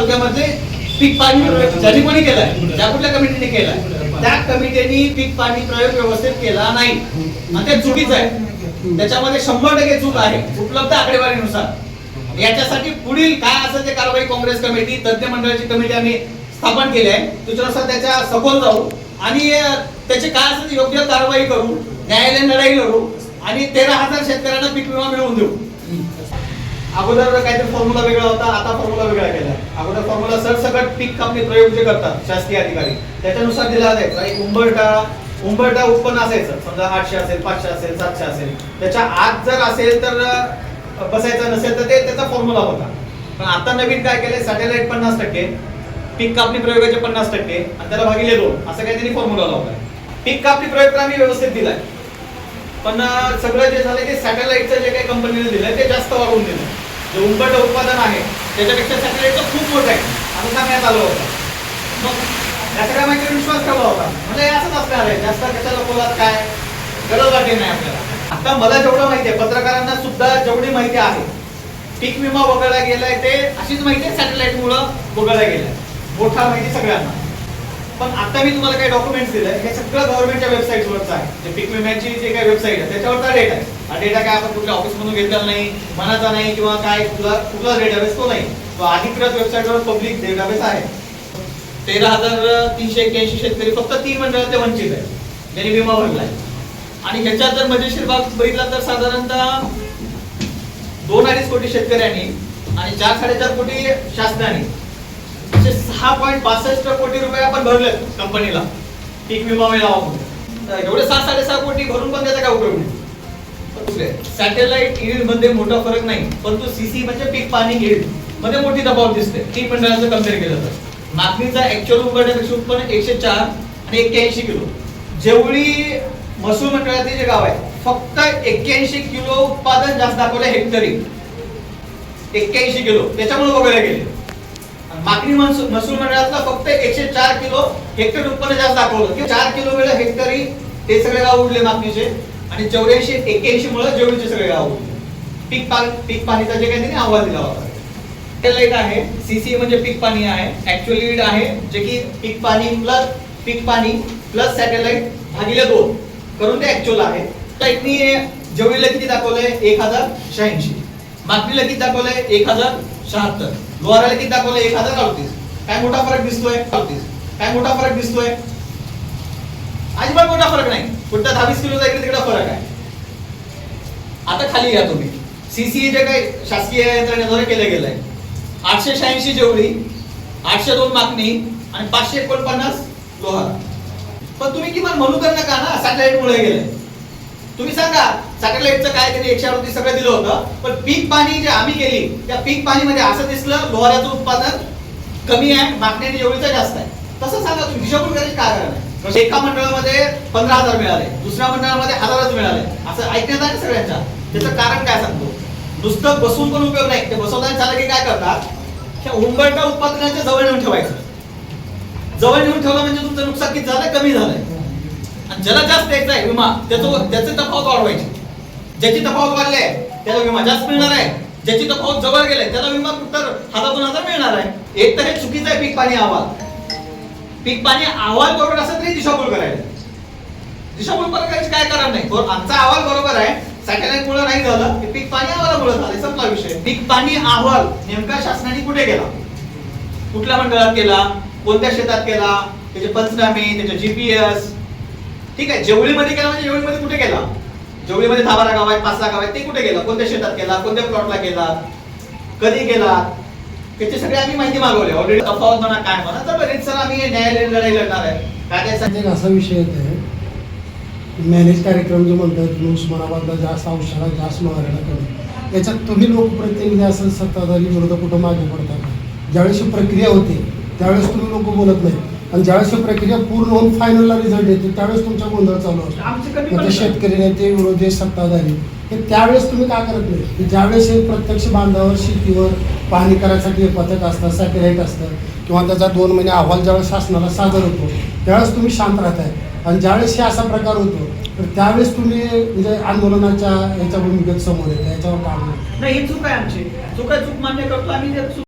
तालुक्यामध्ये पीक पाणी प्रयोग ज्यांनी कोणी केलाय, ज्या कुठल्या कमिटीने केलाय त्या कमिटीने पीक पाणी प्रयोग व्यवस्थित केला नाही आणि ते चुकीचं आहे. त्याच्यामध्ये 100% चूक आहे उपलब्ध आकडेवारीनुसार. याच्यासाठी पुढील काय असेल ते कारवाई काँग्रेस कमिटी, तज्ञ मंडळाची कमिटी आम्ही स्थापन केली आहे. त्याच्यानुसार त्याच्या सखोल जाऊ आणि त्याची काय असेल योग्य कारवाई करू, न्यायालयीन लढाई लढू आणि 13,000 शेतकऱ्यांना पीक विमा मिळवून देऊ. अगोदर काहीतरी फॉर्म्युला वेगळा होता, आता फॉर्म्युला वेगळा केला. अगोदर फॉर्म्युला सरसकट पीक कापणी प्रयोग जे करतात शासकीय अधिकारी त्याच्यानुसार दिला जायचा. एक उंबरठा उत्पन्न असायचं, समजा 800 असेल, 500 असेल, 700 असेल, त्याच्या आत जर असेल तर बसायचं, नसेल तर ते त्याचा फॉर्म्युला होता. पण आता नवीन काय केलंय, सॅटेलाइट 50%, पीक कापणी प्रयोगाचे 50% आणि त्याला भागिले 2 असं काही त्यांनी फॉर्म्युला लावलाय. पीक कापणी प्रयोग तर आम्ही व्यवस्थित दिलाय, पण सगळं जे झालंय ते सॅटेलाइटचं जे काही कंपनीने दिलंय ते जास्त वाढवून दिलं. जे उंबरठं उत्पादन आहे त्याच्यापेक्षा सॅटेलाइटचं खूप मोठं आहे असं सांगण्यात आलं होतं. मग या सगळ्या माहितीवर विश्वास ठेवला होता. म्हणजे असंच असणार आहे, जास्त कशाला बोलात काय गरज वाटली नाही आपल्याला. आता मला जेवढं माहिती आहे, पत्रकारांना सुद्धा जेवढी माहिती आहे, पीक विमा वगळला गेलाय ते अशीच माहिती आहे सॅटेलाइट मुळे वगळला गेलाय, मोठा माहिती सगळ्यांना. पण आता मी तुम्हाला काही डॉक्युमेंट्स दिले, हे सगळं गव्हर्नमेंटच्या वेबसाईटवरचं आहे. जे पीक विम्याची जे काही वेबसाईट आहे त्याच्यावरचा डेटा आहे. हा डेटा काय आपण कुठल्या ऑफिस मधून घेतलेला नाही, मनाचा नाही किंवा काय कुठला डेटाबेस तो नाही, तो अधिकृत वेबसाईटवर पब्लिक डेटाबेस आहे. 13,381 शेतकरी फक्त 3 मंडळातले वंचित आहे ज्यांनी विमा भरलाय. आणि ह्याच्यात जर मजेशीर भाग बघितला तर साधारणतः 2-2.5 कोटी शेतकऱ्यांनी आणि 4-4.5 कोटी शासनाने 6.62 कोटी रुपये आपण भरले कंपनीला पीक विमा मिळावा म्हणून. एवढे 6-6.5 कोटी भरून पण त्याचा काय उपयोग नाही. सॅटेलाइट यील्ड मध्ये मोठा फरक नाही, परंतु सीसी म्हणजे पीक पाणी यील्ड मध्ये मोठी तफावत दिसते. ती मंडळाचं कम्पेअर केलं तर मागणीचा ऍक्च्युअल उंबरठ्यापेक्षा उत्पन्न 104 आणि 81 किलो. जेवढी महसूल मंडळातले जे गाव आहे फक्त 81 किलो उत्पादन जास्त दाखवलं हेक्टरी, 81 किलो, त्याच्यामुळे वगैरे गेले. मागणी महसूल मंडळातला फक्त 104 किलो हेक्टर उत्पन्न जास्त दाखवलं. 4 किलो वेळ हेक्टरी ते सगळे गाव उडले मागणीचे आणि 84-81 मुळे जेवढीचे सगळे गाव उडले. पीक पाणीचा जे काही त्यांनी अहवाल दिला होता सॅटेलाइट आहे, सीसी म्हणजे पीक पाणी आहे, ऍक्च्युअल यील्ड आहे जे की पीक पाणी प्लस सॅटेलाइट भागिले 2 करून ते ऍक्च्युअल आहे. लाईटनी जेवढीला किती दाखवलंय 1086, मागणीला किती दाखवलंय 1076, लोहाराला किती दाखवलंय 1038. काय मोठा फरक दिसतोय? 38. काय मोठा फरक दिसतोय? अजिबात मोठा फरक नाही. कुठला 22 किलोचा इकडे तिकडे फरक आहे. आता खाली या तुम्ही, सीसी जे काही शासकीय यंत्रणेद्वारे केलं गेलंय 886 जेवढी, 802 मागणी आणि 549 लोहार. पण तुम्ही किमान म्हणू तर नका ना सॅटेलाइट मुळे गेलंय. तुम्ही सांगा सॅटेलाइटचं काय त्यांनी 138 सगळं दिलं होतं, पण पीक पाणी जे आम्ही केली त्या पीक पाणी मध्ये असं दिसलं लोहाराचं उत्पादन कमी आहे, मागणी जेवढीचं जास्त आहे. तसं सांगा तुम्ही, हिशोब करायची काय कारण आहे? एका मंडळामध्ये 15,000 मिळाले, दुसऱ्या मंडळामध्ये 1000च मिळाले, असं ऐकण्यात आहे सगळ्यांच्या. त्याचं कारण काय सांगतो? नुसतं बसून पण उपयोग नाही. ते बसवताना झालं की काय करतात, उंबरठा उत्पादनाच्या जवळ नेऊन ठेवायचं. जवळ नेऊन ठेवलं म्हणजे तुमचं नुकसान किती झालं? कमी झालंय. आणि ज्याला जास्त द्यायचा आहे विमा त्याचे तफावत वाढवायची. ज्याची तफावत वाढली आहे त्याला विमा जास्त मिळणार आहे, ज्याची तफावत जवळ गेलाय त्याला विमा फक्त 1000-2000 मिळणार आहे. एक तर हे चुकीचं आहे पीक पाणी अहवाल. पीक पाणी अहवाल बरोबर असं तरी दिशाभूल करायला. दिशाभूल करायची काय कारण नाही. आमचा अहवाल बरोबर आहे, सॅटेलाइट मुळे नाही झालं, पीक पाणी अहवालामुळे झालं, संपला विषय. पीक पाणी अहवाल नेमका शासनाने कुठे केला, कुठल्या मंडळात केला, कोणत्या शेतात केला, त्याचे पंचनामे, त्याचे जीपीएस, ठीक आहे. जेवळीमध्ये केला म्हणजे जेवळीमध्ये कुठे केला? जेवळीमध्ये 10-12 गाव आहेत, 5-6 गाव आहेत, ते कुठे केला, कोणत्या शेतात केला, कोणत्या प्लॉटला केला, कधी केला, त्याची सगळी आम्ही माहिती मागवली. ऑलरेडी तफावत म्हणा काय म्हणा तर बरेच सर आम्ही न्यायालयीन लढाई लढणार आहे. काय काय असा विषय येत आहे, मॅनेज कार्यक्रम जो म्हणतात उस्मानाबादला जास्त औषधाला जास्त लोहाराला कमी, याच्यात तुम्ही लोकप्रतिनिधी असं सत्ताधारी विरोधक कुठं मागे पडतात? ज्यावेळेस ही प्रक्रिया होते त्यावेळेस तुम्ही लोक बोलत नाही, आणि ज्यावेळेस ही प्रक्रिया पूर्ण होऊन फायनलला रिझल्ट येते त्यावेळेस तुमचा गोंधळ चालू असतो. शेतकरी नेते, विरोधी, सत्ताधारी हे त्यावेळेस तुम्ही काय करत नाही? ज्यावेळेस हे प्रत्यक्ष बांधावर शेतीवर पाहणी करायसाठी पथक असतं, सॅटेलाइट असतं किंवा त्याचा 2 महिने अहवाल ज्यावेळेस शासनाला सादर होतो त्यावेळेस तुम्ही शांत राहताय, आणि ज्यावेळेस हे असा प्रकार होतो तर त्यावेळेस तुम्ही म्हणजे आंदोलनाच्या याच्या भूमिकेत समोर येते, याच्यावर काम नाही. ही चूक आहे आमची, चूक मान्य करतो आम्ही.